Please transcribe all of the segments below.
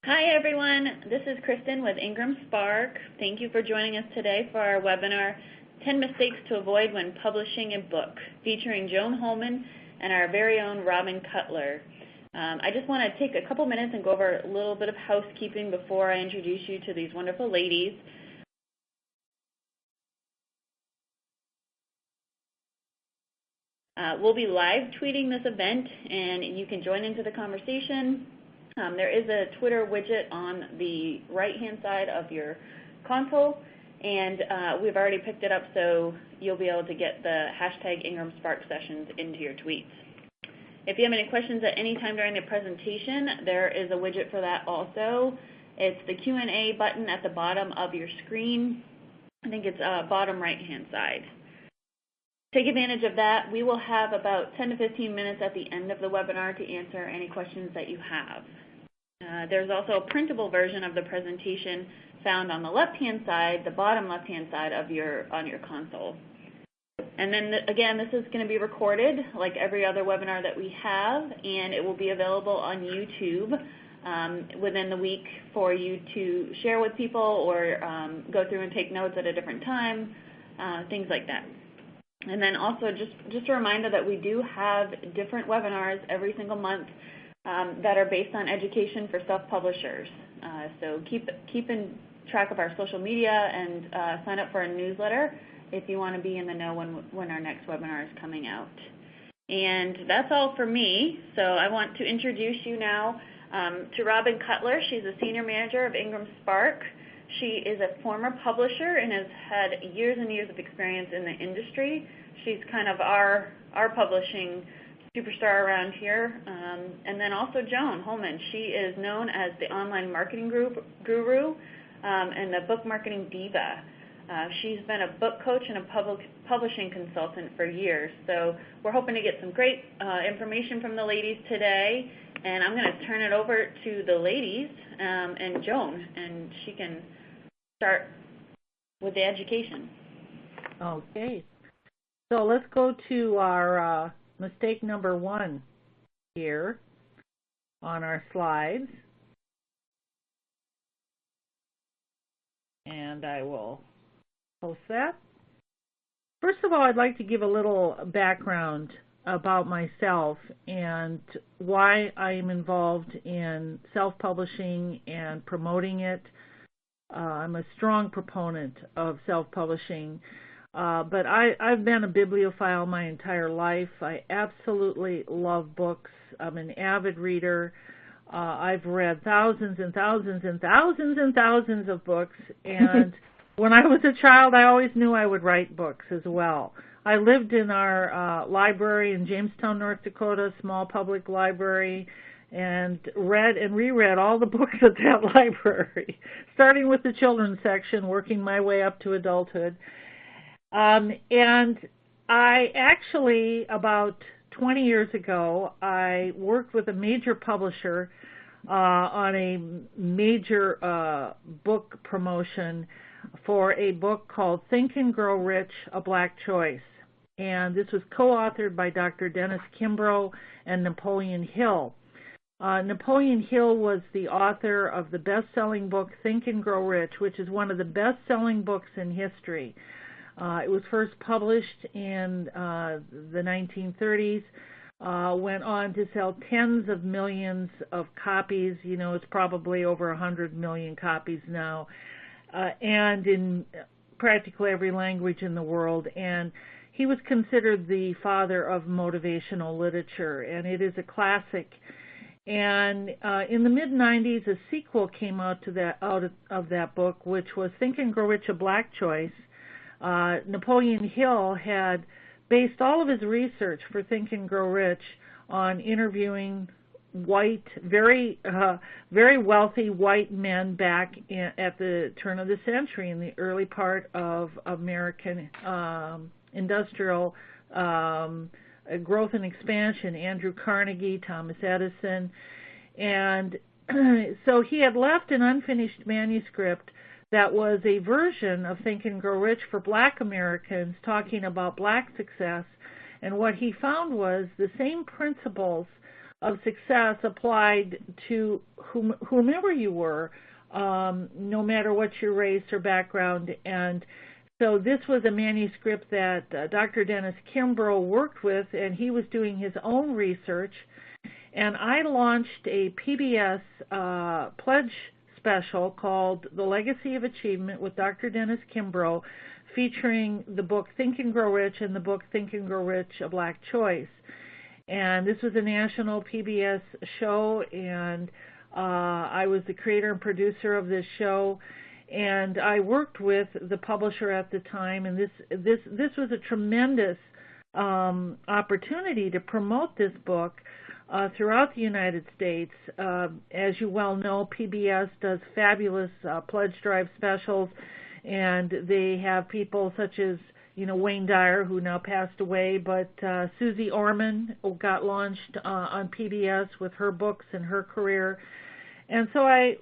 Hi everyone, this is Kristen with Ingram Spark. Thank you for joining us today for our webinar, 10 Mistakes to Avoid When Publishing a Book, featuring Joan Holman and our very own Robin Cutler. I just want to take a couple minutes and go over a little bit of housekeeping before I introduce you to these wonderful ladies. We'll be live tweeting this event and you can join into the conversation. There is a Twitter widget on the right-hand side of your console, and we've already picked it up, so you'll be able to get the hashtag Ingram Spark sessions into your tweets. If you have any questions at any time during the presentation, there is a widget for that also. It's the Q&A button at the bottom of your screen. I think it's bottom right-hand side. Take advantage of that. We will have about 10 to 15 minutes at the end of the webinar to answer any questions that you have. There's also a printable version of the presentation found on the left-hand side, the bottom left-hand side of on your console. And then again, this is going to be recorded like every other webinar that we have, and it will be available on YouTube within the week for you to share with people or go through and take notes at a different time, things like that. And then also just a reminder that we do have different webinars every single month that are based on education for self-publishers. So keep in track of our social media and sign up for a newsletter if you want to be in the know when our next webinar is coming out. And that's all for me. So I want to introduce you now to Robin Cutler. She's a senior manager of Ingram Spark. She is a former publisher and has had years and years of experience in the industry. She's kind of our publishing superstar around here. And then also Joan Holman. She is known as the online marketing guru and the book marketing diva. She's been a book coach and a publishing consultant for years. So we're hoping to get some great information from the ladies today. And I'm going to turn it over to the ladies and Joan, and she can start with the education. Okay. So let's go to our mistake number 1 here on our slides. And I will post that. First of all, I'd like to give a little background about myself and why I am involved in self-publishing and promoting it. I'm a strong proponent of self-publishing, but I've been a bibliophile my entire life. I absolutely love books. I'm an avid reader. I've read thousands and thousands and thousands and thousands of books, and when I was a child, I always knew I would write books as well. I lived in our library in Jamestown, North Dakota, small public library, and read and reread all the books at that library, starting with the children's section, working my way up to adulthood. And I actually, about 20 years ago, I worked with a major publisher on a major book promotion for a book called Think and Grow Rich, A Black Choice. And this was co-authored by Dr. Dennis Kimbrough and Napoleon Hill. Napoleon Hill was the author of the best-selling book Think and Grow Rich, which is one of the best-selling books in history. It was first published in the 1930s, went on to sell tens of millions of copies. You know, it's probably over 100 million copies now, and in practically every language in the world. And he was considered the father of motivational literature, and it is a classic. And in the mid-90s, a sequel came out of that book, which was Think and Grow Rich, A Black Choice. Napoleon Hill had based all of his research for Think and Grow Rich on interviewing white, very wealthy white men back at the turn of the century, in the early part of American industrial growth and expansion, Andrew Carnegie, Thomas Edison. And so he had left an unfinished manuscript that was a version of Think and Grow Rich for Black Americans, talking about Black success. And what he found was the same principles of success applied to whomever you were, no matter what your race or background. And so this was a manuscript that Dr. Dennis Kimbrough worked with, and he was doing his own research. And I launched a PBS pledge special called The Legacy of Achievement with Dr. Dennis Kimbrough, featuring the book Think and Grow Rich and the book Think and Grow Rich, A Black Choice. And this was a national PBS show, and I was the creator and producer of this show, and I worked with the publisher at the time, and this was a tremendous opportunity to promote this book throughout the United States. As you well know, PBS does fabulous pledge drive specials, and they have people such as Wayne Dyer, who now passed away, but Susie Orman got launched on PBS with her books and her career. And so I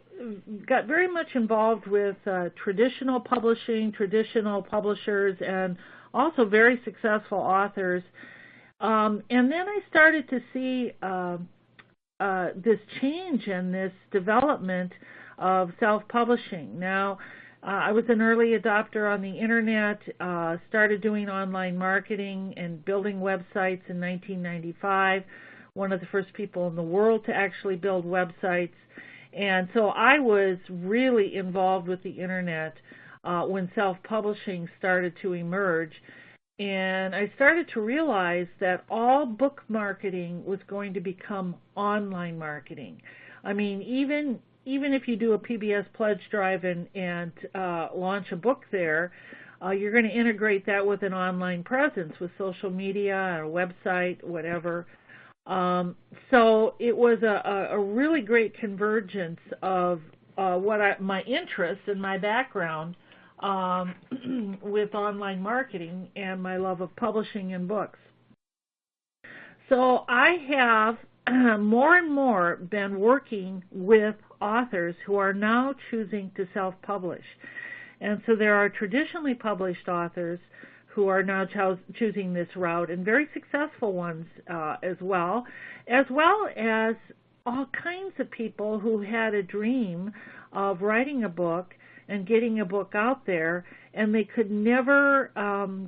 got very much involved with traditional publishing, traditional publishers, and also very successful authors. And then I started to see this change and this development of self-publishing. Now, I was an early adopter on the internet, started doing online marketing and building websites in 1995, one of the first people in the world to actually build websites. And so I was really involved with the internet when self-publishing started to emerge. And I started to realize that all book marketing was going to become online marketing. I mean, even if you do a PBS pledge drive and launch a book there, you're going to integrate that with an online presence, with social media, a website, whatever. So it was a really great convergence of my interests and my background with online marketing and my love of publishing and books. So I have more and more been working with authors who are now choosing to self-publish. And so there are traditionally published authors who are now choosing this route, and very successful ones as well as all kinds of people who had a dream of writing a book and getting a book out there, and they could never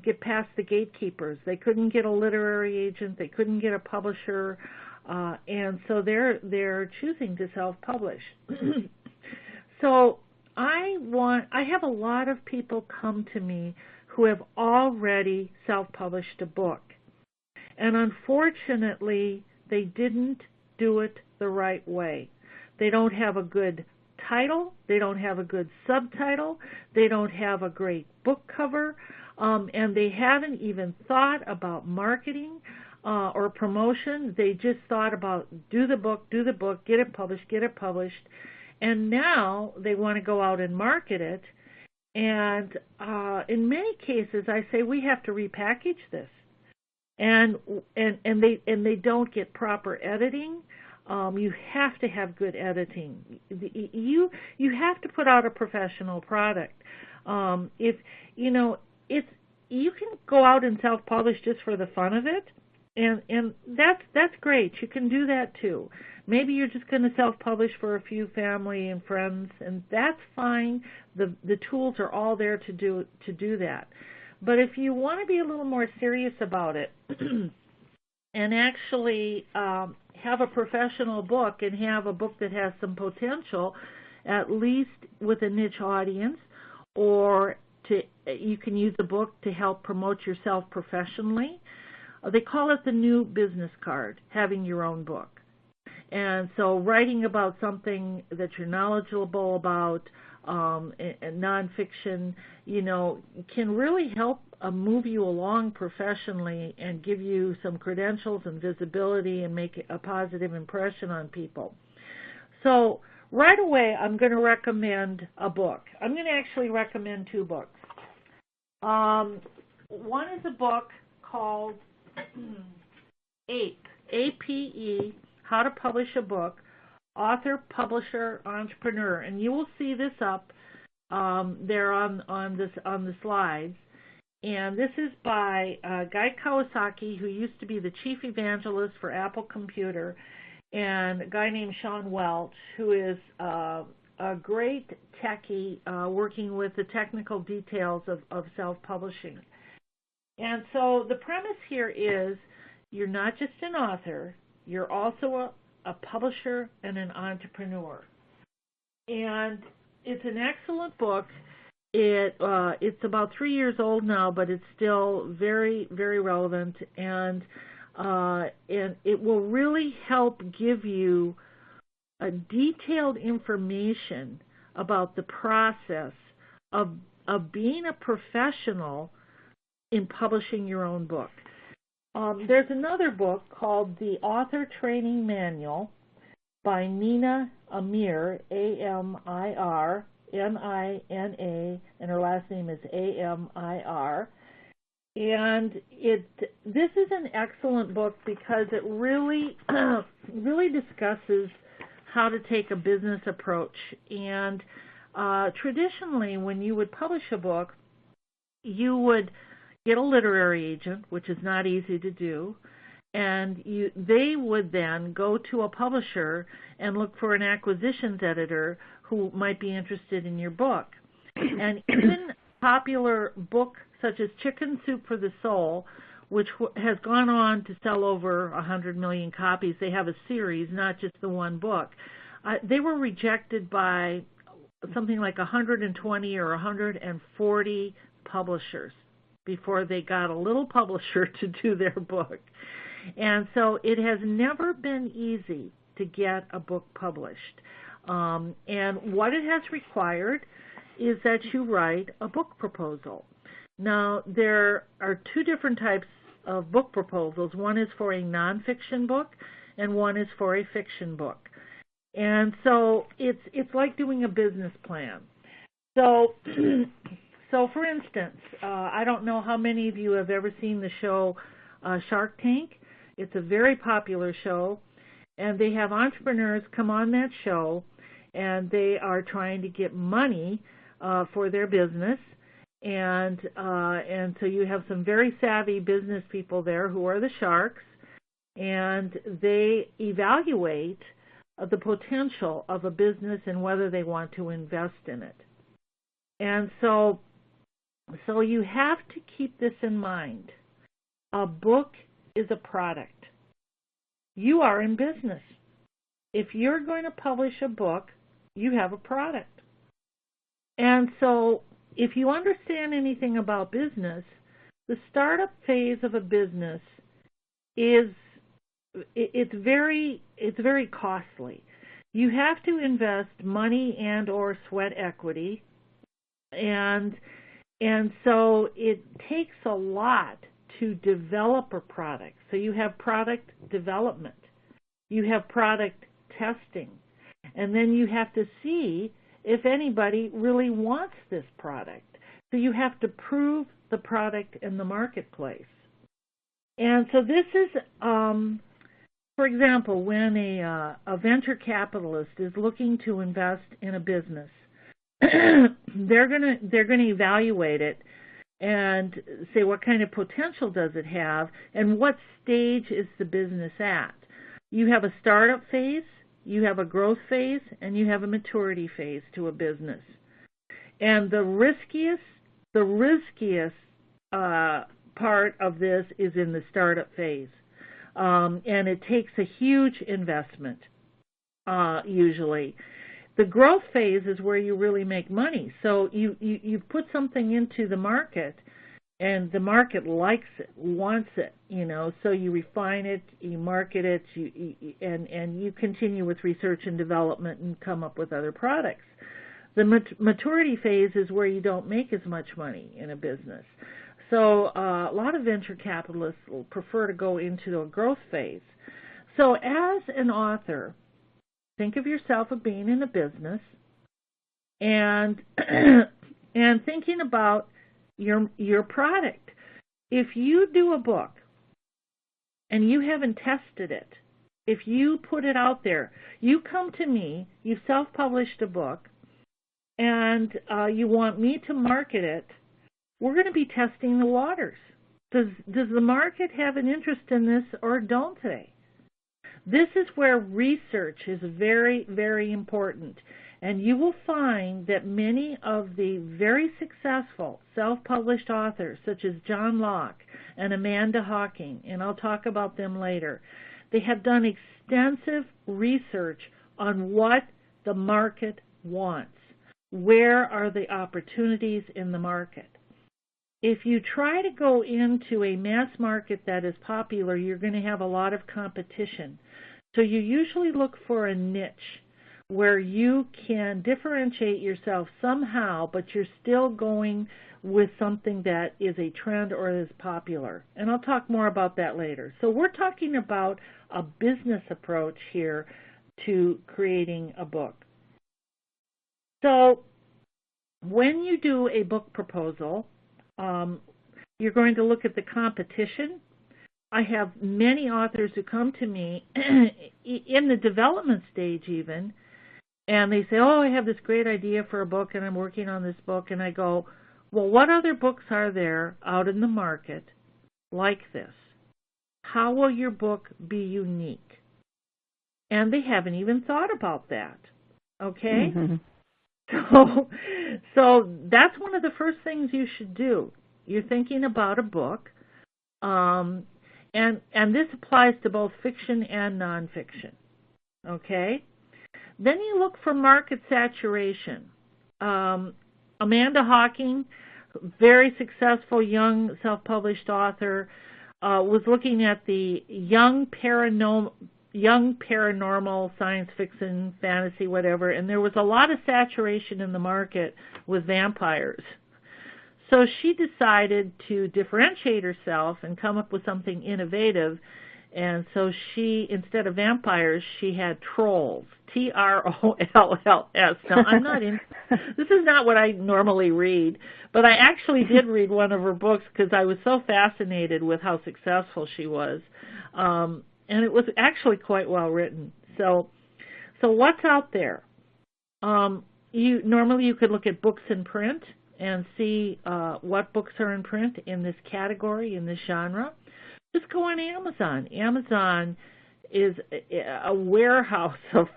get past the gatekeepers. They couldn't get a literary agent, they couldn't get a publisher, and so they're choosing to self-publish. So I have a lot of people come to me who have already self-published a book, and unfortunately they didn't do it the right way. They don't have a good title, they don't have a good subtitle, they don't have a great book cover, and they haven't even thought about marketing or promotion. They just thought about do the book, get it published, and now they want to go out and market it. And in many cases, I say we have to repackage this, and they don't get proper editing. You have to have good editing. You have to put out a professional product. If you can go out and self-publish just for the fun of it, and that's great. You can do that too. Maybe you're just going to self-publish for a few family and friends, and that's fine. The tools are all there to do that. But if you want to be a little more serious about it and actually have a professional book and have a book that has some potential, at least with a niche audience, or you can use a book to help promote yourself professionally. They call it the new business card, having your own book. And so writing about something that you're knowledgeable about, nonfiction, can really help move you along professionally and give you some credentials and visibility and make a positive impression on people. So right away, I'm going to recommend a book. I'm going to actually recommend two books. One is a book called APE, A-P-E, How to Publish a Book, Author, Publisher, Entrepreneur. And you will see this up there on the slides. And this is by Guy Kawasaki, who used to be the chief evangelist for Apple Computer. and a guy named Sean Welch, who is a great techie working with the technical details of self-publishing. And so the premise here is you're not just an author, you're also a publisher and an entrepreneur. And it's an excellent book. It's about 3 years old now, but it's still very, very relevant, and it will really help give you a detailed information about the process of being a professional in publishing your own book. There's another book called The Author Training Manual by Nina Amir, A-M-I-R, N-I-N-A, and her last name is A-M-I-R. And this is an excellent book because it really, really discusses how to take a business approach. And traditionally, when you would publish a book, you would get a literary agent, which is not easy to do, and they would then go to a publisher and look for an acquisitions editor who might be interested in your book. And even popular book such as Chicken Soup for the Soul, which has gone on to sell over 100 million copies. They have a series, not just the one book. They were rejected by something like 120 or 140 publishers before they got a little publisher to do their book. And so it has never been easy to get a book published. And what it has required is that you write a book proposal. Now, there are two different types of book proposals. One is for a nonfiction book, and one is for a fiction book. And so it's like doing a business plan. So for instance, I don't know how many of you have ever seen the show Shark Tank. It's a very popular show, and they have entrepreneurs come on that show, and they are trying to get money for their business. And so you have some very savvy business people there who are the sharks, and they evaluate the potential of a business and whether they want to invest in it. And so you have to keep this in mind. A book is a product. You are in business. If you're going to publish a book, you have a product. And so if you understand anything about business, the startup phase of a business it's very costly. You have to invest money and or sweat equity, and so it takes a lot to develop a product. So you have product development, you have product testing, and then you have to see if anybody really wants this product. So you have to prove the product in the marketplace. And so this is, for example, when a venture capitalist is looking to invest in a business, they're going to evaluate it and say what kind of potential does it have and what stage is the business at. You have a startup phase, you have a growth phase, and you have a maturity phase to a business. And the riskiest part of this is in the startup phase. And it takes a huge investment, usually. The growth phase is where you really make money. So you put something into the market, and the market likes it, wants it, so you refine it, you market it, and you continue with research and development and come up with other products. The maturity phase is where you don't make as much money in a business. So a lot of venture capitalists will prefer to go into a growth phase. So as an author, think of yourself as being in a business and thinking about your product. If you do a book and you haven't tested it, if you put it out there, you come to me, you've self-published a book, and you want me to market it, we're going to be testing the waters. Does the market have an interest in this or don't they? This is where research is very, very important. And you will find that many of the very successful self-published authors, such as John Locke and Amanda Hawking, and I'll talk about them later, they have done extensive research on what the market wants. Where are the opportunities in the market? If you try to go into a mass market that is popular, you're going to have a lot of competition. So you usually look for a niche where you can differentiate yourself somehow, but you're still going with something that is a trend or is popular. And I'll talk more about that later. So we're talking about a business approach here to creating a book. So when you do a book proposal, you're going to look at the competition. I have many authors who come to me in the development stage even, and they say, oh, I have this great idea for a book, and I'm working on this book. And I go, well, what other books are there out in the market like this? How will your book be unique? And they haven't even thought about that, okay? Mm-hmm. So that's one of the first things you should do. You're thinking about a book, and this applies to both fiction and nonfiction, okay? Then you look for market saturation. Amanda Hawking, very successful young self-published author, was looking at the young paranormal, science fiction, fantasy, whatever, and there was a lot of saturation in the market with vampires. So she decided to differentiate herself and come up with something innovative. And so she, instead of vampires, she had trolls, Trolls. Now, I'm not in, this is not what I normally read, but I actually did read one of her books because I was so fascinated with how successful she was. And it was actually quite well written. So what's out there? Normally you could look at books in print and see what books are in print in this category, in this genre. Just go on Amazon. Amazon is a warehouse of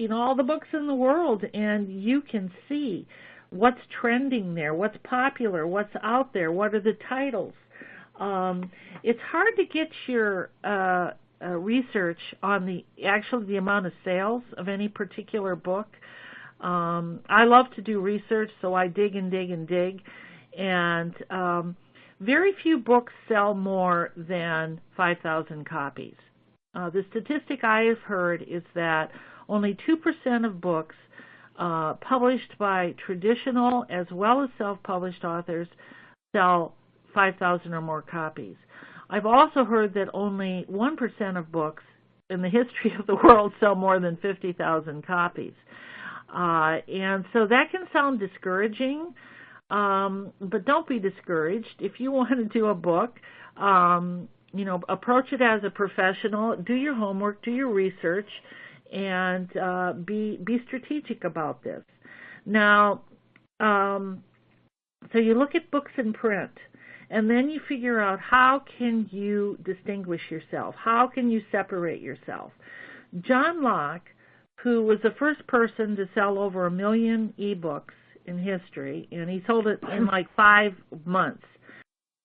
all the books in the world, and you can see what's trending there, what's popular, what's out there, what are the titles. It's hard to get your research on the amount of sales of any particular book. I love to do research, so I dig and dig and dig, and very few books sell more than 5,000 copies. The statistic I have heard is that only 2% of books published by traditional as well as self-published authors sell 5,000 or more copies. I've also heard that only 1% of books in the history of the world sell more than 50,000 copies. And so that can sound discouraging, but don't be discouraged. If you want to do a book, approach it as a professional, do your homework, do your research, and be strategic about this. Now, so you look at books in print, and then you figure out how can you distinguish yourself, how can you separate yourself. John Locke, who was the first person to sell over 1 million ebooks in history, and he sold it in like 5 months.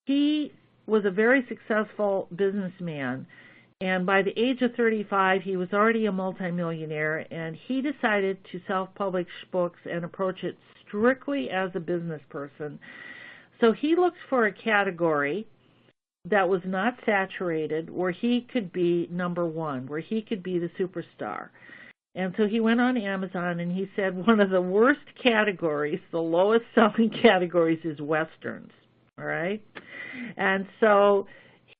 He was a very successful businessman, and by the age of 35, he was already a multimillionaire, and he decided to self-publish books and approach it strictly as a business person. So he looked for a category that was not saturated, where he could be number one, where he could be the superstar. And so he went on Amazon and he said one of the worst categories, the lowest selling categories, is Westerns, all right? And so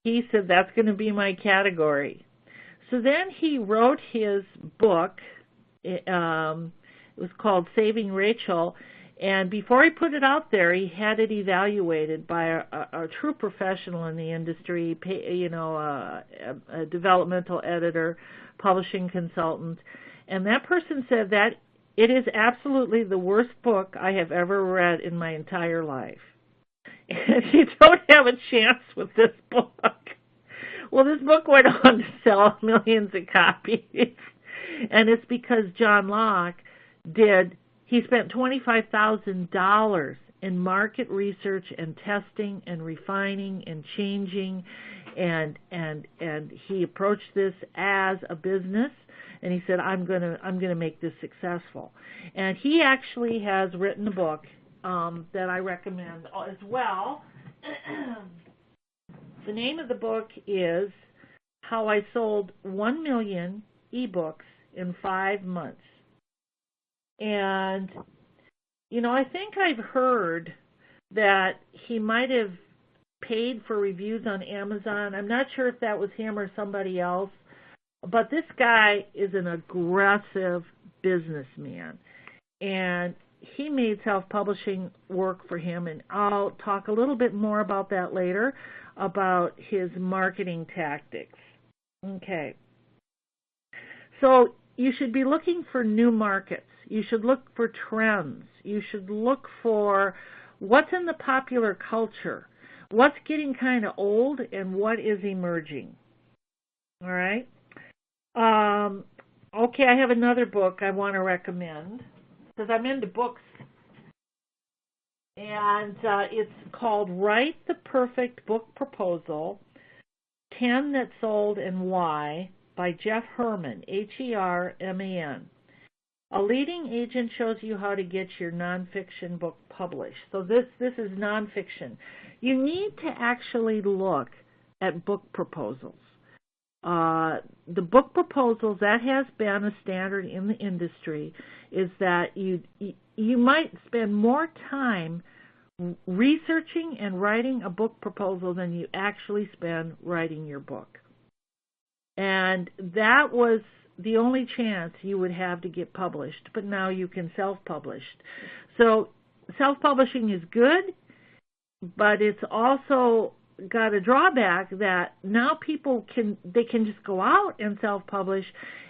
he said, that's going to be my category. So then he wrote his book. It was called Saving Rachel. And before he put it out there, he had it evaluated by a true professional in the industry, a developmental editor, publishing consultant. And that person said that it is absolutely the worst book I have ever read in my entire life. And you don't have a chance with this book. Well, this book went on to sell millions of copies, and it's because John Locke he spent $25,000 in market research and testing and refining and changing, and he approached this as a business, and he said, I'm gonna make this successful. And he actually has written a book that I recommend as well. The name of the book is How I Sold 1 Million Ebooks in 5 months. And, I think I've heard that he might have paid for reviews on Amazon. I'm not sure if that was him or somebody else, but this guy is an aggressive businessman, and he made self-publishing work for him, and I'll talk a little bit more about that later, about his marketing tactics. Okay. So you should be looking for new markets. You should look for trends. You should look for what's in the popular culture, what's getting kind of old, and what is emerging. All right? Okay, I have another book I want to recommend because I'm into books. And it's called Write the Perfect Book Proposal, 10 That Sold and Why, by Jeff Herman, Herman. A leading agent shows you how to get your nonfiction book published. So this is nonfiction. You need to actually look at book proposals. The book proposals, that has been a standard in the industry, is that you might spend more time researching and writing a book proposal than you actually spend writing your book. And that was the only chance you would have to get published, but now you can self-publish. So self-publishing is good, but it's also got a drawback that now people can just go out and self-publish,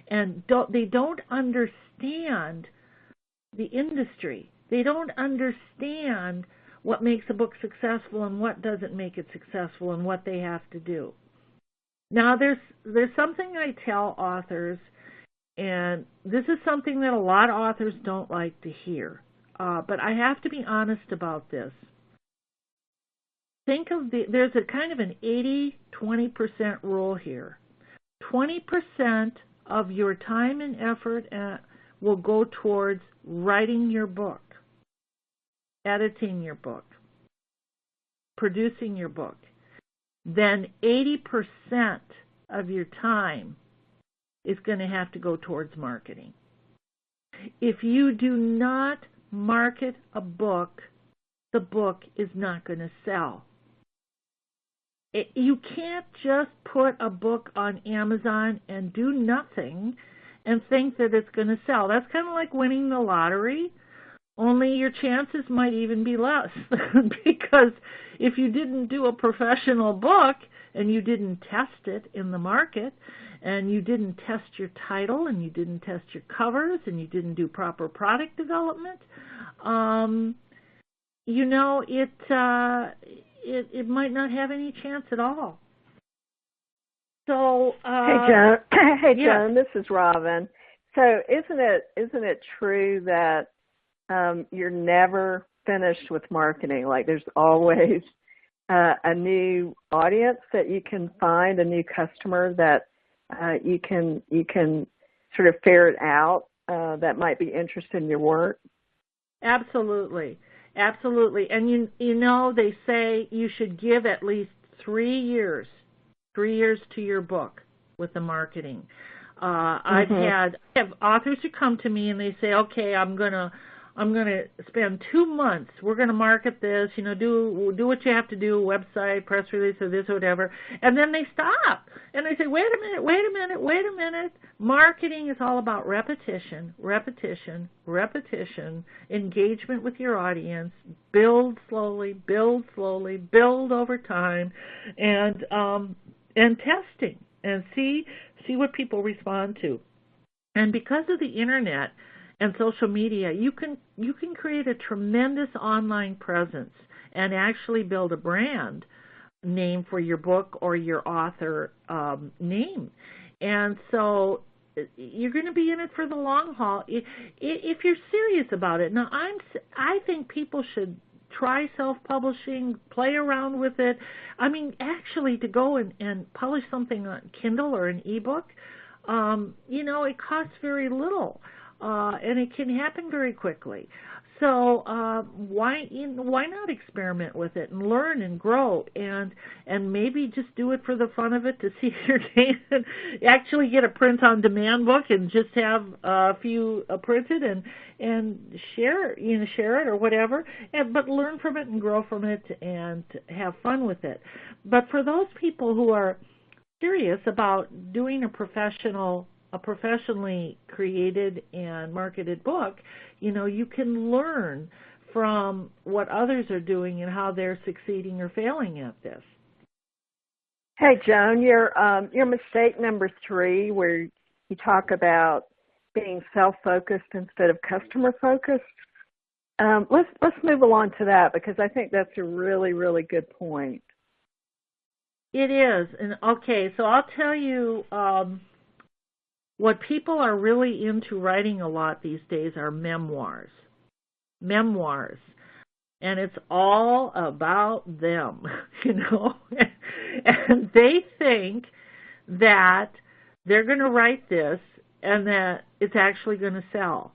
and they don't understand the industry. They don't understand what makes a book successful and what doesn't make it successful and what they have to do. Now there's something I tell authors, and this is something that a lot of authors don't like to hear, but I have to be honest about this. Think of there's a kind of an 80-20% rule here. 20% of your time and effort will go towards writing your book, editing your book, producing your book. Then 80% of your time is going to have to go towards marketing. If you do not market a book, the book is not going to sell. You can't just put a book on Amazon and do nothing and think that it's going to sell. That's kind of like winning the lottery, only your chances might even be less because if you didn't do a professional book and you didn't test it in the market and you didn't test your title and you didn't test your covers and you didn't do proper product development, it might not have any chance at all. So, hey Joan, yeah. this is Robin. So, isn't it true that you're never finished with marketing? Like, there's always a new audience that you can find, a new customer that you can sort of ferret out that might be interested in your work. Absolutely. Absolutely. And they say you should give at least 3 years to your book with the marketing. I have authors who come to me and they say, okay, I'm gonna spend 2 months. We're gonna market this, do what you have to do, website, press release, or this or whatever, and then they stop and they say, wait a minute. Marketing is all about repetition, engagement with your audience, build slowly, build over time, and testing and see what people respond to. And because of the internet and social media, you can create a tremendous online presence and actually build a brand name for your book or your author name. And so you're going to be in it for the long haul if you're serious about it. Now, I think people should try self-publishing, play around with it. I mean, actually, to go and publish something on Kindle or an ebook, it costs very little, and it can happen very quickly. So why not experiment with it and learn and grow and maybe just do it for the fun of it to see if you can actually get a print-on-demand book and just have a few printed and share it or whatever, but learn from it and grow from it and have fun with it. But for those people who are serious about doing a professionally created and marketed book, you can learn from what others are doing and how they're succeeding or failing at this. Hey, Joan, your mistake number 3, where you talk about being self-focused instead of customer-focused. Let's move along to that, because I think that's a really, really good point. It is. And okay, so I'll tell you what people are really into writing a lot these days are memoirs. Memoirs. And it's all about them, And they think that they're going to write this and that it's actually going to sell.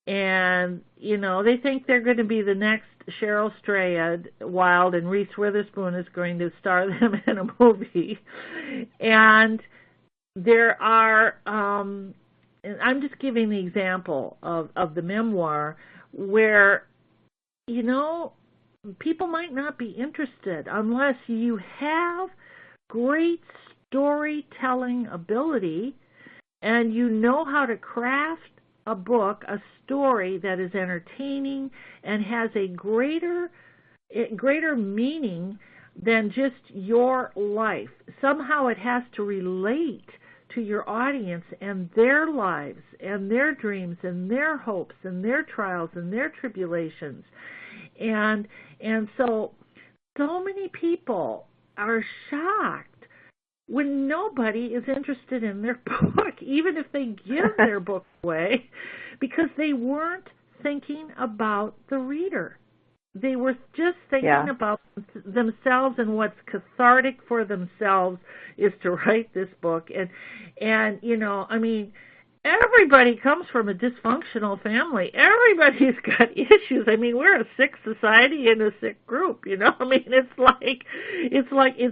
And, they think they're going to be the next Cheryl Strayed Wild, and Reese Witherspoon is going to star them in a movie. And there are, and I'm just giving the example of the memoir where, people might not be interested unless you have great storytelling ability and you know how to craft a book, a story that is entertaining and has a greater meaning than just your life. Somehow it has to relate to your audience and their lives and their dreams and their hopes and their trials and their tribulations. And so many people are shocked when nobody is interested in their book, even if they give their book away, because they weren't thinking about the reader. They were just thinking about themselves, and what's cathartic for themselves is to write this book. And everybody comes from a dysfunctional family. Everybody's got issues. We're a sick society and a sick group, it's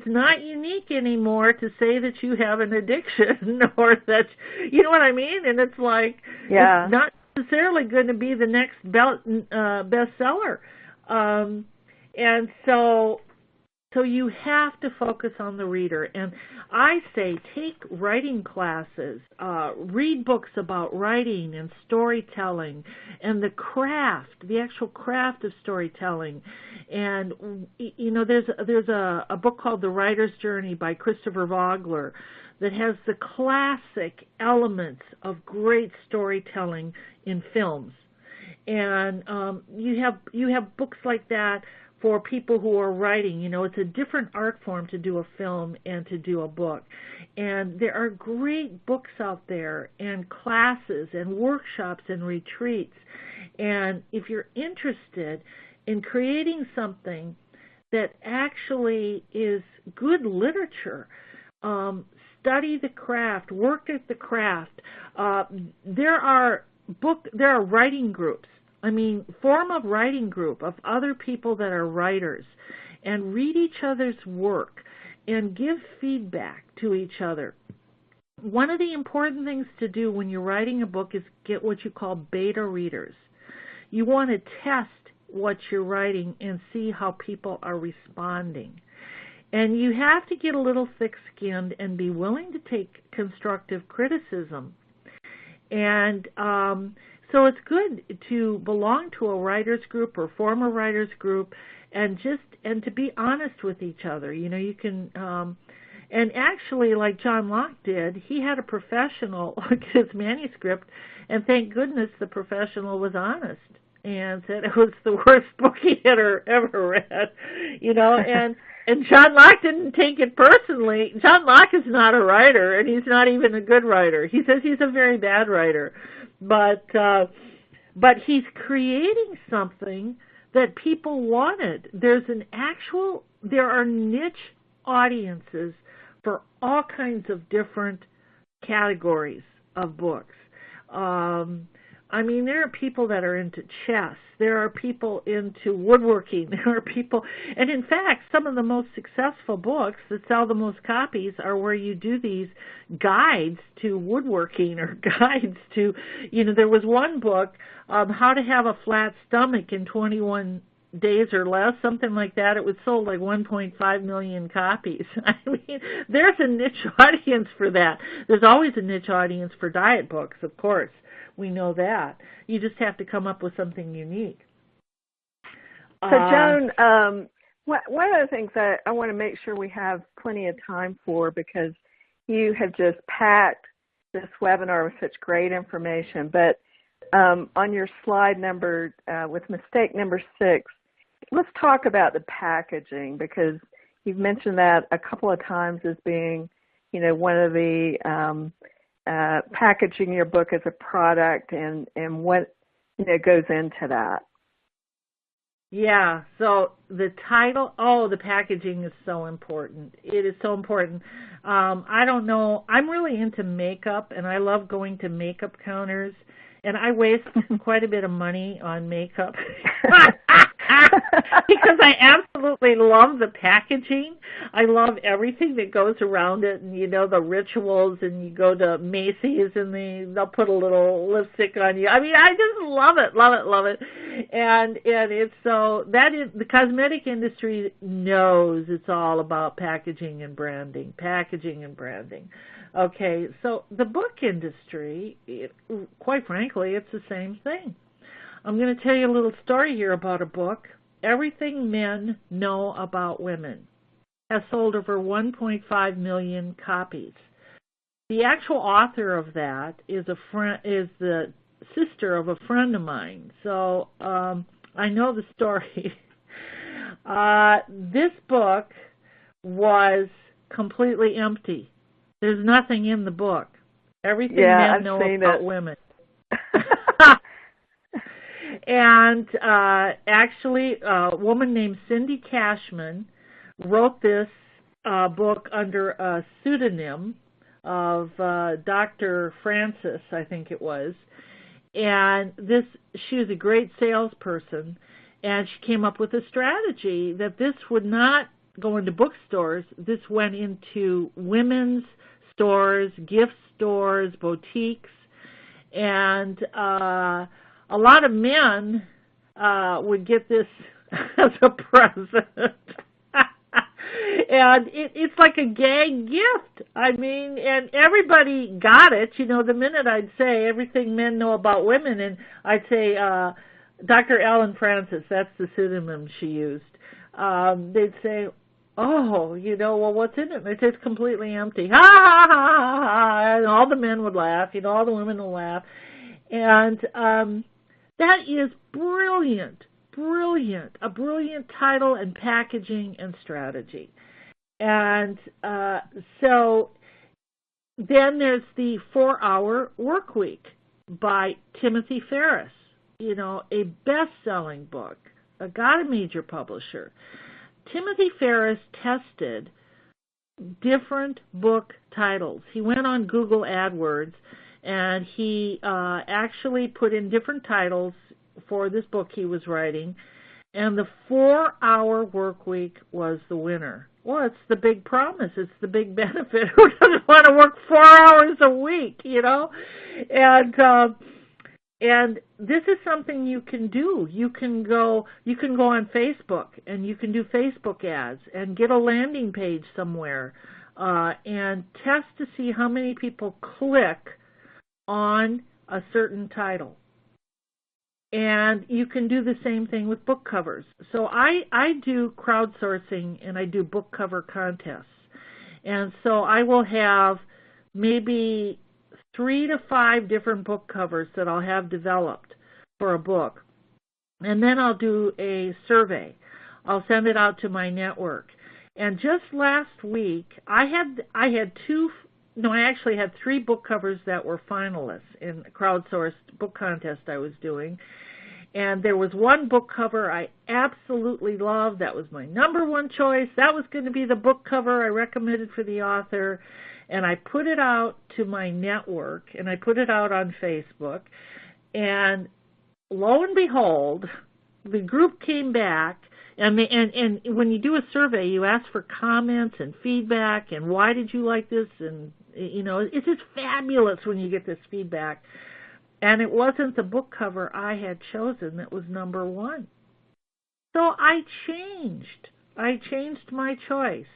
not unique anymore to say that you have an addiction or that, And it's it's not necessarily going to be the next bestseller. And so you have to focus on the reader. And I say take writing classes, read books about writing and storytelling and the actual craft of storytelling. And, there's a book called The Writer's Journey by Christopher Vogler that has the classic elements of great storytelling in films. And you have books like that for people who are writing. It's a different art form to do a film and to do a book. And there are great books out there and classes and workshops and retreats. And if you're interested in creating something that actually is good literature, study the craft, work at the craft. There are writing groups. Form a writing group of other people that are writers and read each other's work and give feedback to each other. One of the important things to do when you're writing a book is get what you call beta readers. You want to test what you're writing and see how people are responding. And you have to get a little thick-skinned and be willing to take constructive criticism. And so it's good to belong to a writer's group or form a writer's group and to be honest with each other. You can, and actually, like John Locke did, he had a professional look at his manuscript, and thank goodness the professional was honest. and said it was the worst book he had ever read, and John Locke didn't take it personally. John Locke is not a writer, and he's not even a good writer. He says he's a very bad writer, but he's creating something that people wanted. There are niche audiences for all kinds of different categories of books. There are people that are into chess. There are people into woodworking. There are people, and in fact, some of the most successful books that sell the most copies are where you do these guides to woodworking or guides to, there was one book, How to Have a Flat Stomach in 21 days or less, something like that. It was sold like 1.5 million copies. There's a niche audience for that. There's always a niche audience for diet books, of course. We know that. You just have to come up with something unique. So, Joan, one of the things that I want to make sure we have plenty of time for, because you have just packed this webinar with such great information, but on your slide number, with mistake number 6, let's talk about the packaging, because you've mentioned that a couple of times as being, one of the packaging your book as a product and what goes into that. Yeah, so the title, the packaging is so important. It is so important. I don't know, I'm really into makeup, and I love going to makeup counters, and I waste quite a bit of money on makeup. Because I absolutely love the packaging. I love everything that goes around it, and the rituals, and you go to Macy's and they'll put a little lipstick on you. I just love it. And it's so, that is, the cosmetic industry knows it's all about packaging and branding. Okay, so the book industry, quite frankly, it's the same thing. I'm going to tell you a little story here about a book, Everything Men Know About Women. Has sold over 1.5 million copies. The actual author of that is the sister of a friend of mine, so I know the story. This book was completely empty. There's nothing in the book. Everything Men Know About Women. And actually, a woman named Cindy Cashman wrote this book under a pseudonym of Dr. Francis, I think it was. And she was a great salesperson, and she came up with a strategy that this would not go into bookstores. This went into women's stores, gift stores, boutiques, and a lot of men would get this as a present. And it's like a gag gift. And everybody got it. The minute I'd say Everything Men Know About Women, and I'd say Dr. Ellen Francis, that's the pseudonym she used, they'd say, well, what's in it? And I'd say, it's completely empty. Ha, ha, ha, ha, ha. And all the men would laugh, all the women would laugh. And that is brilliant, a brilliant title and packaging and strategy. And so then there's the 4-Hour Workweek by Timothy Ferriss, a best-selling book, got a major publisher. Timothy Ferriss tested different book titles. He went on Google AdWords, and he actually put in different titles for this book he was writing, and the 4-Hour Workweek was the winner. Well, it's the big promise. It's the big benefit. Who doesn't want to work 4 hours a week, And this is something you can do. You can go on Facebook, and you can do Facebook ads and get a landing page somewhere and test to see how many people click on a certain title. And you can do the same thing with book covers. So I do crowdsourcing, and I do book cover contests. And so I will have maybe 3 to 5 different book covers that I'll have developed for a book. and then I'll do a survey. I'll send it out to my network. And just last week, I actually had 3 book covers that were finalists in a crowdsourced book contest I was doing. And there was one book cover I absolutely loved. That was my #1 choice. That was going to be the book cover I recommended for the author. And I put it out to my network, and I put it out on Facebook. And lo and behold, the group came back, and when you do a survey, you ask for comments and feedback, and why did you like this? And, it's just fabulous when you get this feedback. And it wasn't the book cover I had chosen that was #1. So I changed my choice.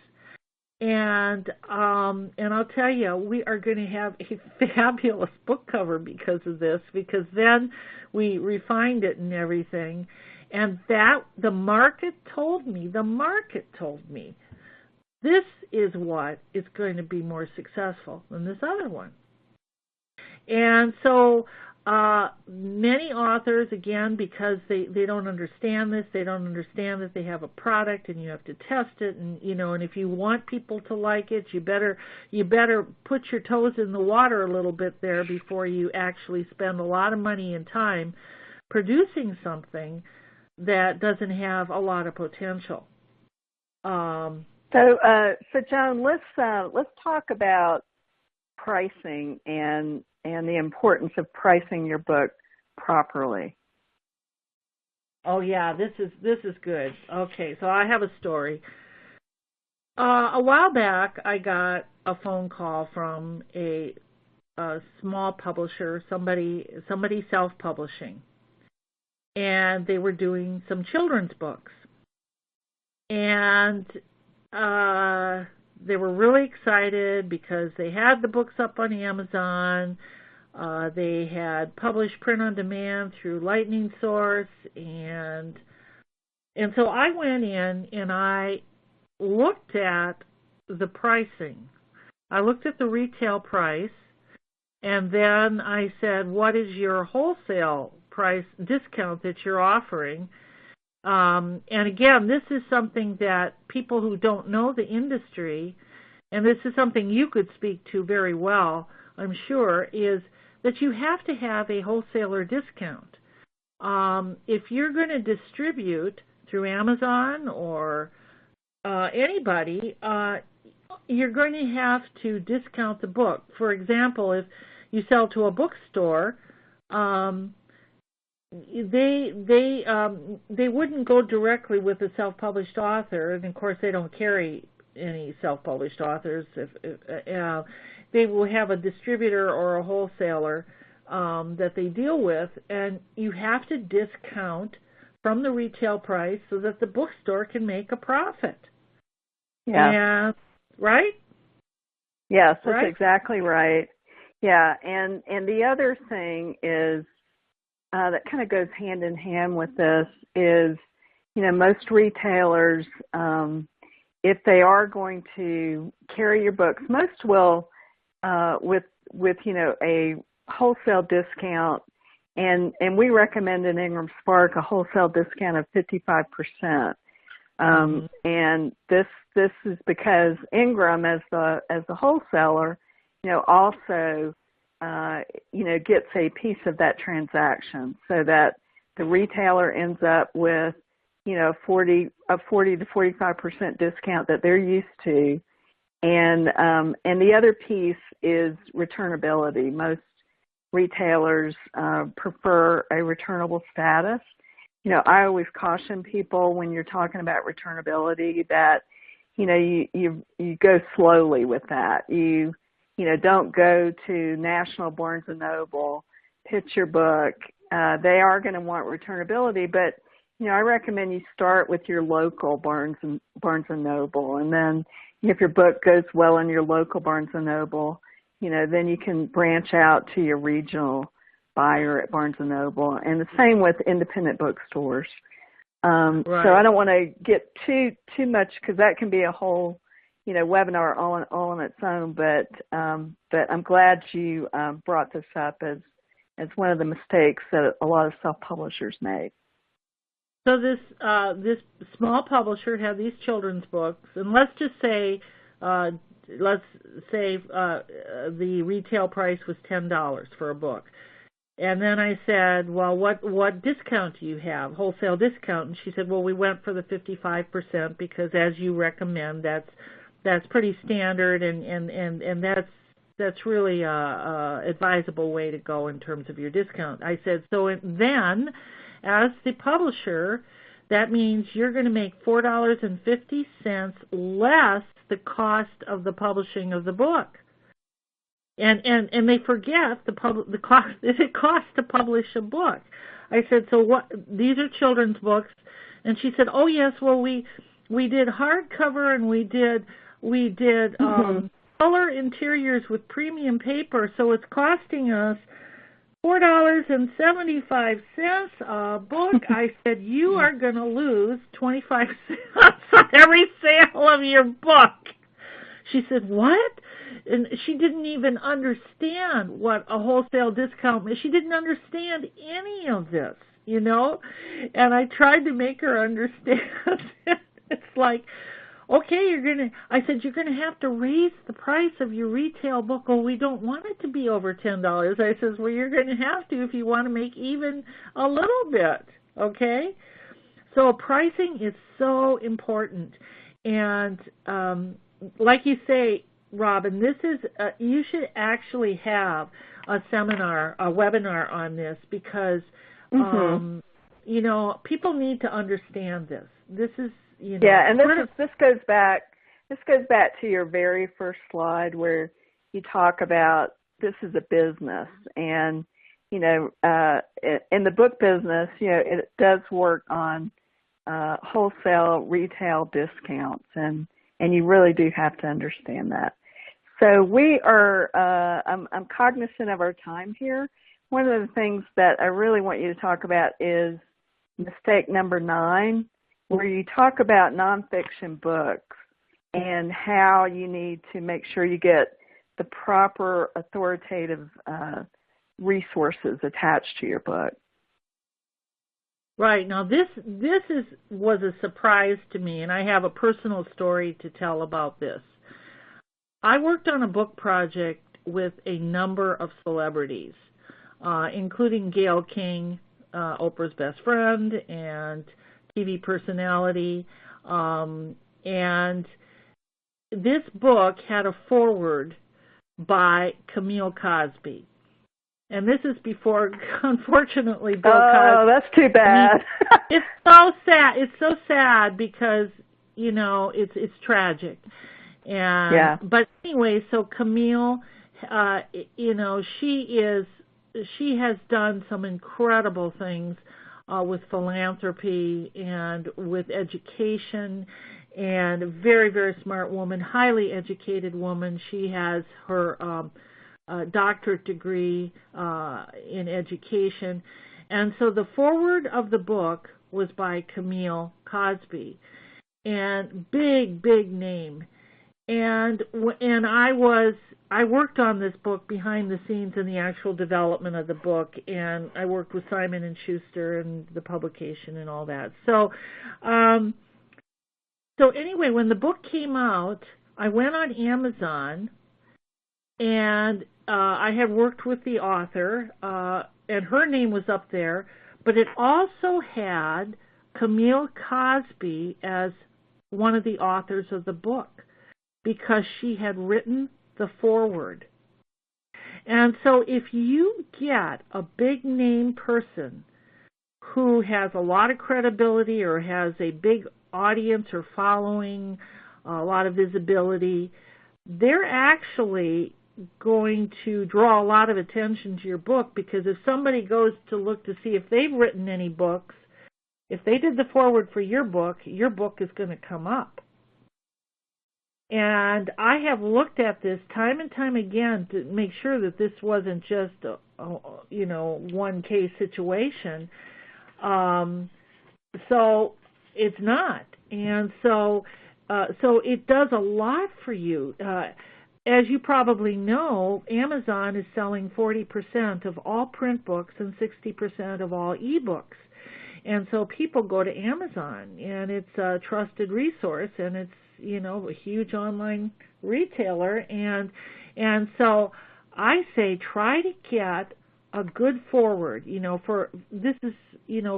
And I'll tell you, we are going to have a fabulous book cover because of this, because then we refined it and everything. And that the market told me, this is what is going to be more successful than this other one. And so many authors, again, because they don't understand this, they don't understand that they have a product and you have to test it, and and if you want people to like it, you better put your toes in the water a little bit there before you actually spend a lot of money and time producing something that doesn't have a lot of potential. So Joan, let's talk about pricing and the importance of pricing your book properly. Oh yeah, this is good. Okay, so I have a story. A while back, I got a phone call from a small publisher, somebody self-publishing, and they were doing some children's books, and they were really excited because they had the books up on Amazon. They had published print on demand through Lightning Source, and so I went in and I looked at the pricing. I looked at the retail price, and then I said, what is your wholesale price discount that you're offering? And again, this is something that people who don't know the industry, and this is something you could speak to very well, I'm sure, is that you have to have a wholesaler discount. If you're going to distribute through Amazon or anybody, you're going to have to discount the book. For example, if you sell to a bookstore, they wouldn't go directly with a self-published author, and of course they don't carry any self-published authors. They will have a distributor or a wholesaler that they deal with, and you have to discount from the retail price so that the bookstore can make a profit. Yeah. Right? Yes, that's right? Exactly right. Yeah, and the other thing is that kind of goes hand in hand with this is, most retailers, if they are going to carry your books, most will with a wholesale discount, and we recommend in Ingram Spark a wholesale discount of 55%. And this is because Ingram, as the wholesaler, also gets a piece of that transaction, so that the retailer ends up with 40 to 45% discount that they're used to, and the other piece is returnability. Most retailers prefer a returnable status. I always caution people when you're talking about returnability that you go slowly with that. You don't go to National Barnes & Noble, pitch your book. They are going to want returnability, but I recommend you start with your local Barnes & Noble, and then if your book goes well in your local Barnes & Noble, then you can branch out to your regional buyer at Barnes & Noble, and the same with independent bookstores. Right. So I don't want to get too much, because that can be a whole webinar all on its own. But I'm glad you brought this up as one of the mistakes that a lot of self-publishers make. So this small publisher had these children's books, and let's say the retail price was $10 for a book. And then I said, well, what discount do you have, wholesale discount? And she said, well, we went for the 55% because, as you recommend, that's pretty standard, and that's really a advisable way to go in terms of your discount. I said, so then, as the publisher, that means you're going to make $4.50 less the cost of the publishing of the book. And they forget the cost it costs to publish a book. I said, so what? These are children's books, and she said, oh yes, well we did hardcover and we did color interiors with premium paper, so it's costing us $4.75 a book. I said, you are going to lose 25 cents on every sale of your book. She said, what? And she didn't even understand what a wholesale discount meant. She didn't understand any of this, And I tried to make her understand. It's like, okay, I said, you're going to have to raise the price of your retail book. Well, we don't want it to be over $10. I says, well, you're going to have to if you want to make even a little bit, okay? So pricing is so important. And like you say, Robin, this is you should actually have a seminar, a webinar on this because, people need to understand this. This is, Yeah, and this goes back to your very first slide where you talk about this is a business, and in the book business, it does work on wholesale retail discounts, and you really do have to understand that. So we are, I'm cognizant of our time here. One of the things that I really want you to talk about is mistake number 9, where you talk about nonfiction books and how you need to make sure you get the proper authoritative resources attached to your book. Right. Now, this was a surprise to me, and I have a personal story to tell about this. I worked on a book project with a number of celebrities, including Gayle King, Oprah's best friend, and TV personality, and this book had a foreword by Camille Cosby. And this is before, unfortunately, Bill Cosby. Oh, that's too bad. It's so sad. It's so sad because, it's tragic. And yeah. But anyway, so Camille, she has done some incredible things with philanthropy and with education, and a very, very smart woman, highly educated woman. She has her doctorate degree in education. And so the foreword of the book was by Camille Cosby, and big name. And I worked on this book behind the scenes in the actual development of the book, and I worked with Simon & Schuster and the publication and all that. So anyway, when the book came out, I went on Amazon, and I had worked with the author, and her name was up there, but it also had Camille Cosby as one of the authors of the book, because she had written the foreword. And so if you get a big name person who has a lot of credibility or has a big audience or following, a lot of visibility, they're actually going to draw a lot of attention to your book, because if somebody goes to look to see if they've written any books, if they did the foreword for your book is going to come up. And I have looked at this time and time again to make sure that this wasn't just a one case situation. So it's not, and so it does a lot for you. As you probably know, Amazon is selling 40% of all print books and 60% of all ebooks. And so people go to Amazon, and it's a trusted resource, and it's, a huge online retailer. And so I say try to get a good forward, for this is,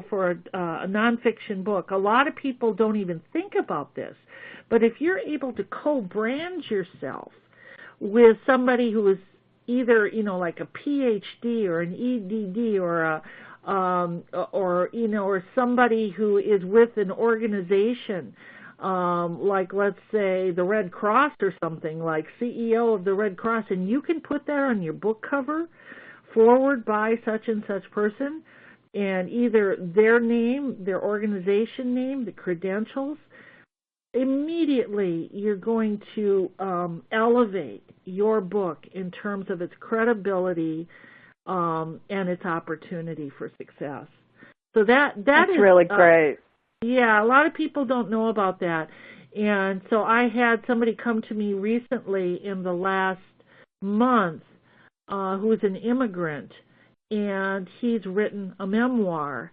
for a nonfiction book. A lot of people don't even think about this. But if you're able to co-brand yourself with somebody who is either, like a PhD or an EDD or or somebody who is with an organization, like let's say the Red Cross or something, like CEO of the Red Cross, and you can put that on your book cover, forward by such and such person, and either their name, their organization name, the credentials, immediately you're going to elevate your book in terms of its credibility and its opportunity for success. So that's really great. Yeah, a lot of people don't know about that. And so I had somebody come to me recently in the last month who is an immigrant, and he's written a memoir.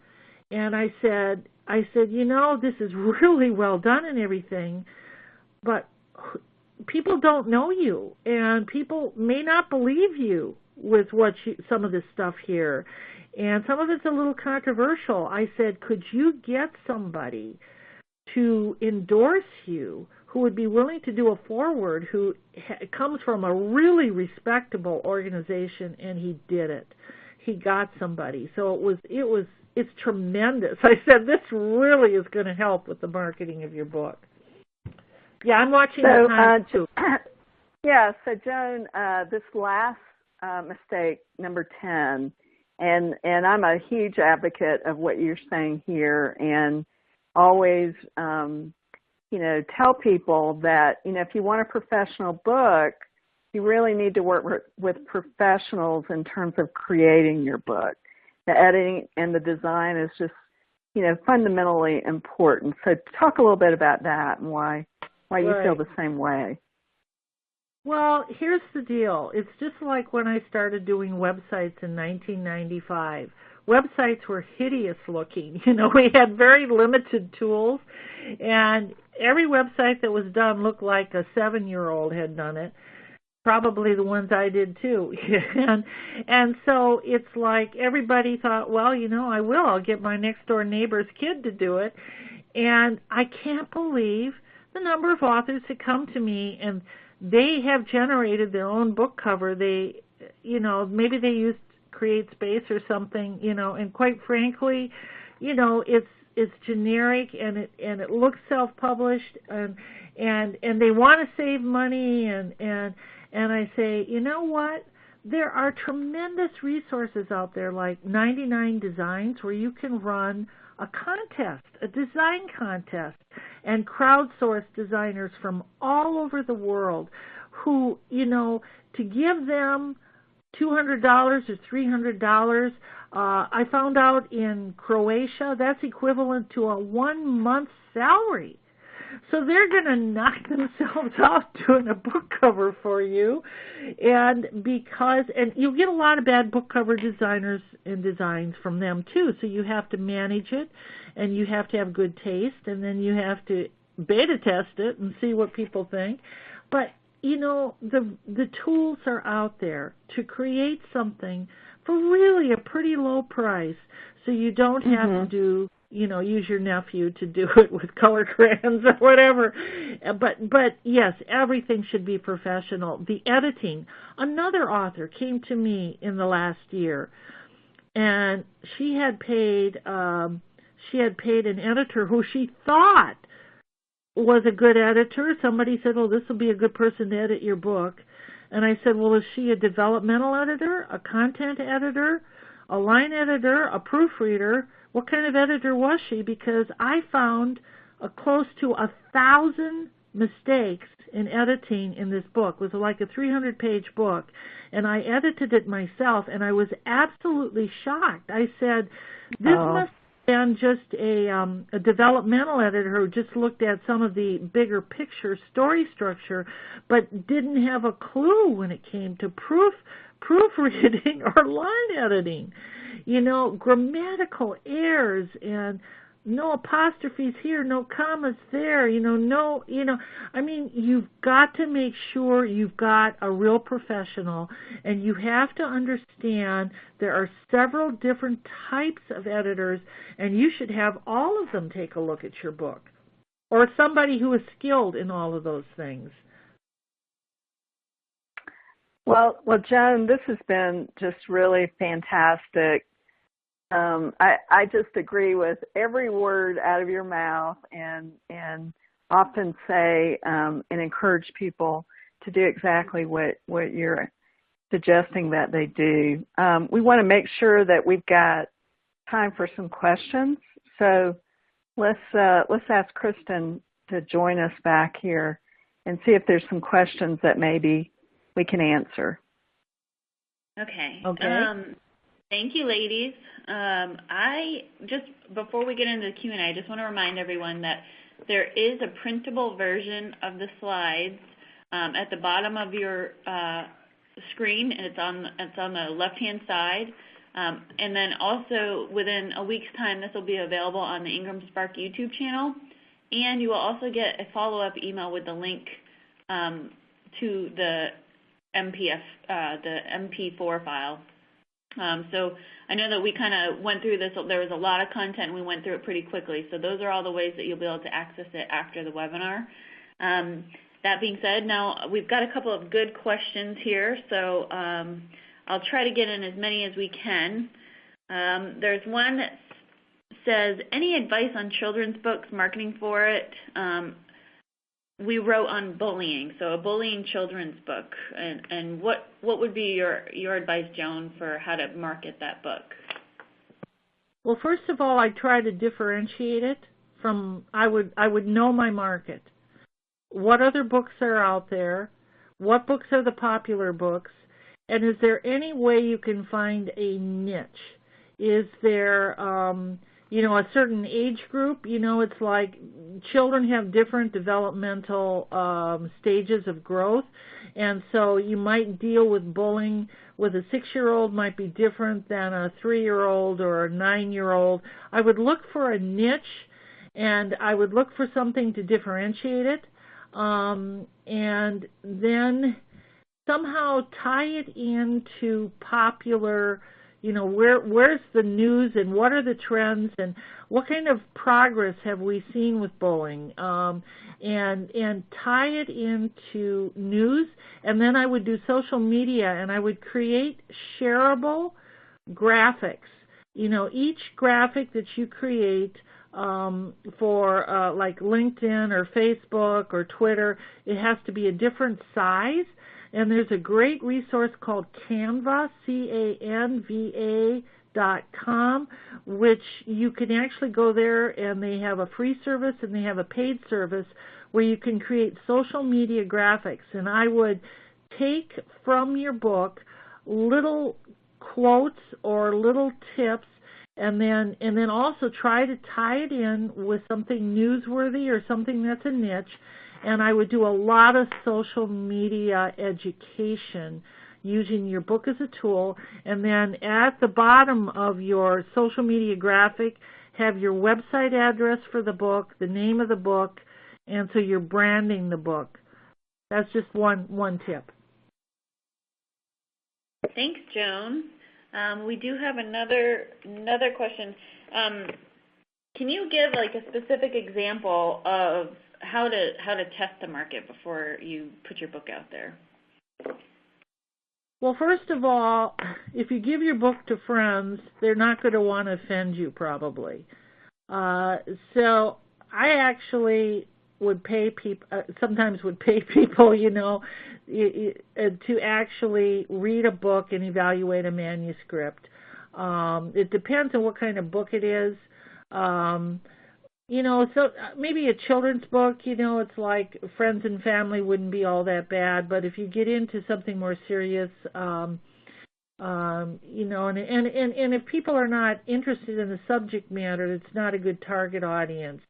And I said, this is really well done and everything, but people don't know you, and people may not believe you with some of this stuff here, and some of it's a little controversial. I said, could you get somebody to endorse you who would be willing to do a forward, who comes from a really respectable organization? And he did it. He got somebody. So it's tremendous. I said, this really is going to help with the marketing of your book. Yeah, I'm watching the time too. Yeah, so Joan, this last mistake, number 10, and I'm a huge advocate of what you're saying here, and always, tell people that, if you want a professional book, you really need to work with professionals in terms of creating your book. The editing and the design is just, fundamentally important. So talk a little bit about that and why you feel the same way. Well, here's the deal. It's just like when I started doing websites in 1995. Websites were hideous looking. We had very limited tools, and every website that was done looked like a 7-year-old had done it. Probably the ones I did too. and so it's like everybody thought, well, I'll get my next door neighbor's kid to do it. And I can't believe the number of authors that come to me and they have generated their own book cover. They, maybe they used CreateSpace or something, and quite frankly, it's generic and it looks self-published and they want to save money and I say, you know what? There are tremendous resources out there like 99 Designs where you can run a contest, a design contest, and crowdsource designers from all over the world who, to give them $200 or $300, I found out in Croatia that's equivalent to a 1-month salary. So they're going to knock themselves out doing a book cover for you. And you'll get a lot of bad book cover designers and designs from them too. So you have to manage it, and you have to have good taste, and then you have to beta test it and see what people think. But, the tools are out there to create something for really a pretty low price, so you don't have to do, use your nephew to do it with color crayons or whatever. But yes, everything should be professional. The editing. Another author came to me in the last year, and she had paid an editor who she thought was a good editor. Somebody said, "Oh, this will be a good person to edit your book." And I said, "Well, is she a developmental editor, a content editor, a line editor, a proofreader? What kind of editor was she?" Because I found close to 1,000 mistakes in editing in this book. It was like a 300-page book, and I edited it myself, and I was absolutely shocked. I said, this must have been just a developmental editor who just looked at some of the bigger picture story structure, but didn't have a clue when it came to proofreading or line editing. grammatical errors and no apostrophes here, no commas there, you've got to make sure you've got a real professional, and you have to understand there are several different types of editors, and you should have all of them take a look at your book, or somebody who is skilled in all of those things. Well, Joan, this has been just really fantastic. I just agree with every word out of your mouth, and often say and encourage people to do exactly what you're suggesting that they do. We want to make sure that we've got time for some questions. So let's ask Kristen to join us back here and see if there's some questions that maybe we can answer. Okay. Okay. Thank you, ladies. Before we get into the Q&A, I just want to remind everyone that there is a printable version of the slides at the bottom of your screen, and it's on the left-hand side. And then also within a week's time, this will be available on the Ingram Spark YouTube channel, and you will also get a follow-up email with the link to the MP4 file. So I know that we kind of went through this. There was a lot of content, and we went through it pretty quickly. So those are all the ways that you'll be able to access it after the webinar. That being said, now we've got a couple of good questions here, so I'll try to get in as many as we can. There's one that says, any advice on children's books, marketing for it? We wrote on bullying, so a bullying children's book. And what would be your advice, Joan, for how to market that book? Well, first of all, I try to differentiate it from, I would know my market. What other books are out there? What books are the popular books? And is there any way you can find a niche? Is there, a certain age group? It's like children have different developmental stages of growth. And so you might deal with bullying with a 6-year-old might be different than a 3-year-old or a 9-year-old. I would look for a niche, and I would look for something to differentiate it, and then somehow tie it into popular, where's the news and what are the trends and what kind of progress have we seen with bullying, and tie it into news. And then I would do social media, and I would create shareable graphics. Each graphic that you create for like LinkedIn or Facebook or Twitter, it has to be a different size. And there's a great resource called Canva, CANVA.com, which you can actually go there, and they have a free service and they have a paid service where you can create social media graphics. And I would take from your book little quotes or little tips, and then also try to tie it in with something newsworthy or something that's a niche. And I would do a lot of social media education using your book as a tool. And then at the bottom of your social media graphic, have your website address for the book, the name of the book, and so you're branding the book. That's just one tip. Thanks, Joan. We do have another question. Can you give like a specific example of how to test the market before you put your book out there? Well, first of all, if you give your book to friends, they're not going to want to offend you probably. So I actually would pay people, sometimes would pay people, to actually read a book and evaluate a manuscript. It depends on what kind of book it is. So maybe a children's book, it's like friends and family wouldn't be all that bad. But if you get into something more serious, and if people are not interested in the subject matter, it's not a good target audience.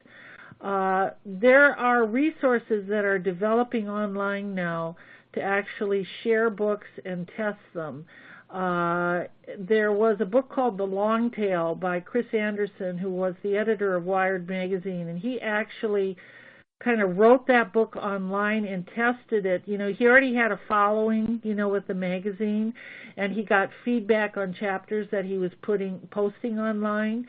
There are resources that are developing online now to actually share books and test them. There was a book called The Long Tail by Chris Anderson, who was the editor of Wired magazine, and he actually kind of wrote that book online and tested it. You know, he already had a following, you know, with the magazine, and he got feedback on chapters that he was posting online.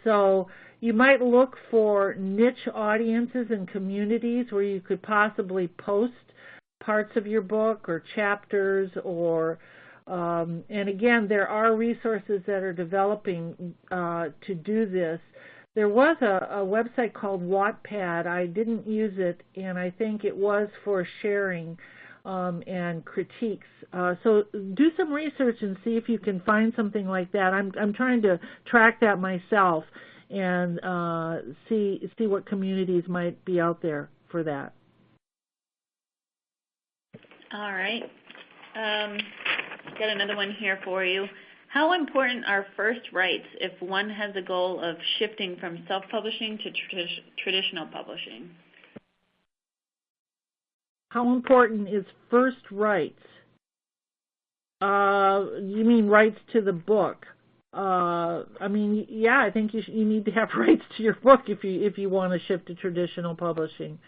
So you might look for niche audiences and communities where you could possibly post parts of your book or chapters, or and again, there are resources that are developing to do this. There was a website called Wattpad. I didn't use it, and I think it was for sharing and critiques. So do some research and see if you can find something like that. I'm trying to track that myself and see what communities might be out there for that. All right. Got another one here for you. How important are first writes if one has a goal of shifting from self-publishing to traditional publishing? How important is first rights? You mean rights to the book? I mean, yeah, I think you need to have rights to your book if you want to shift to traditional publishing.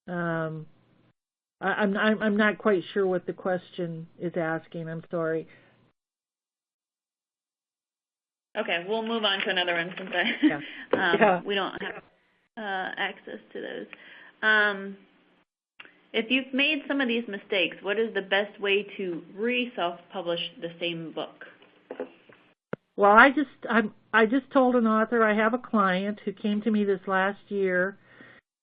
I'm not quite sure what the question is asking. I'm sorry. Okay, we'll move on to another one since we don't have access to those. If you've made some of these mistakes, what is the best way to self-publish the same book? Well, I just told an author, I have a client who came to me this last year,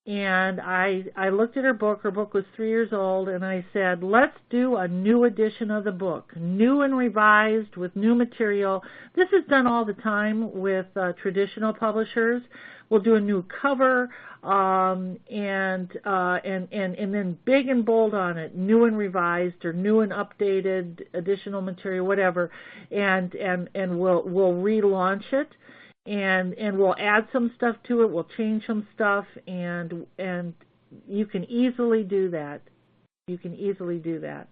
and I looked at her book. Her book was 3 years old, and I said, let's do a new edition of the book, new and revised with new material. This is done all the time with traditional publishers. We'll do a new cover and then big and bold on it, new and revised or new and updated, additional material, whatever, and we'll relaunch it. And we'll add some stuff to it. We'll change some stuff, and you can easily do that. You can easily do that.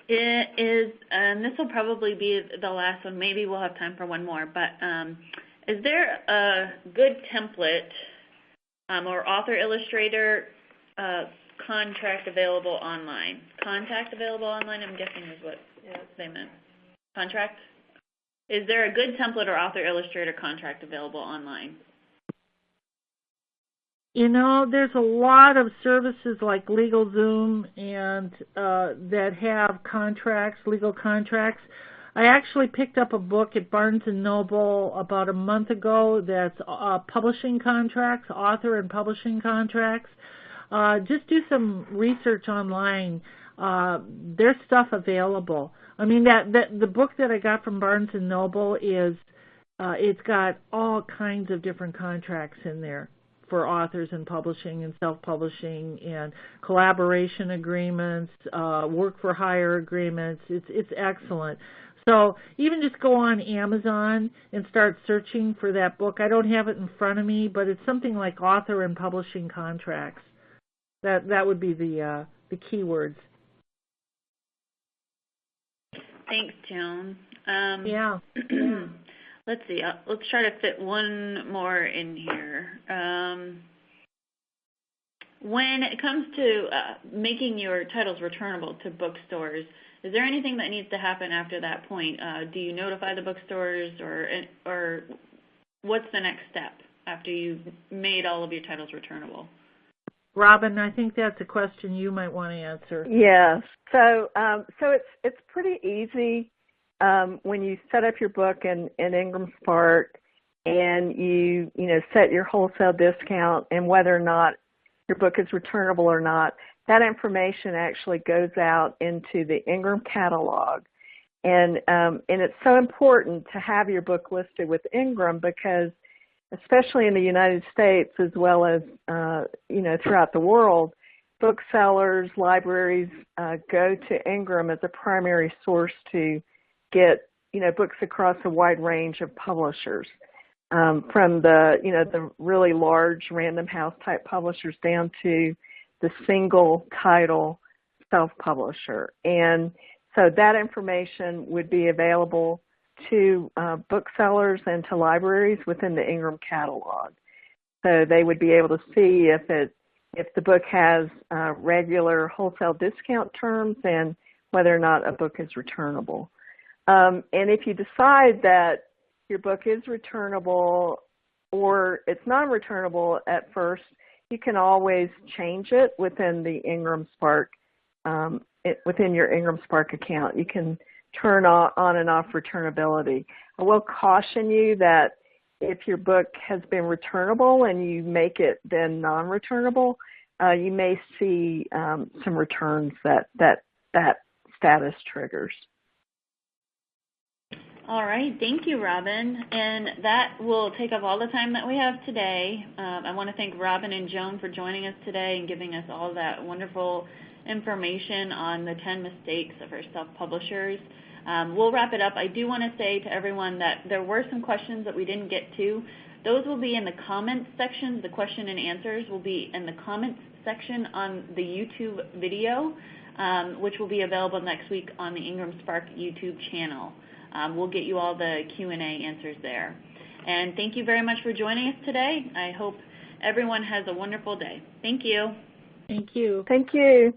It is, and this will probably be the last one. Maybe we'll have time for one more. But is there a good template or author-illustrator contract available online? Contact available online, I'm guessing is what they meant. Contract? Is there a good template or author-illustrator contract available online? You know, there's a lot of services like LegalZoom and that have contracts, legal contracts. I actually picked up a book at Barnes & Noble about a month ago that's publishing contracts, author and publishing contracts. Just do some research online. There's stuff available. I mean, the book that I got from Barnes & Noble is, it's got all kinds of different contracts in there for authors and publishing and self-publishing and collaboration agreements, work-for-hire agreements. It's excellent. So even just go on Amazon and start searching for that book. I don't have it in front of me, but it's something like author and publishing contracts. That would be the keywords. Thanks, Joan. Yeah. Let's see. Let's try to fit one more in here. When it comes to making your titles returnable to bookstores, is there anything that needs to happen after that point? Do you notify the bookstores, or what's the next step after you've made all of your titles returnable? Robin, I think that's a question you might want to answer. Yes. So it's pretty easy when you set up your book in Ingram Spark and you set your wholesale discount and whether or not your book is returnable or not. That information actually goes out into the Ingram catalog, and it's so important to have your book listed with Ingram because, especially in the United States as well as throughout the world, booksellers, libraries go to Ingram as a primary source to get books across a wide range of publishers, from the really large Random House type publishers down to the single title self-publisher. And so that information would be available to booksellers and to libraries within the Ingram catalog. So they would be able to see if the book has regular wholesale discount terms and whether or not a book is returnable. And if you decide that your book is returnable or it's non-returnable at first, you can always change it within the Ingram Spark, within your Ingram Spark account. You can turn on and off returnability. I will caution you that if your book has been returnable and you make it then non-returnable, you may see some returns that status triggers. All right, thank you, Robin. And that will take up all the time that we have today. I want to thank Robin and Joan for joining us today and giving us all that wonderful information on the 10 mistakes of our self-publishers. We'll wrap it up. I do want to say to everyone that there were some questions that we didn't get to. Those will be in the comments section. The question and answers will be in the comments section on the YouTube video, which will be available next week on the Ingram Spark YouTube channel. We'll get you all the Q&A answers there. And thank you very much for joining us today. I hope everyone has a wonderful day. Thank you. Thank you. Thank you.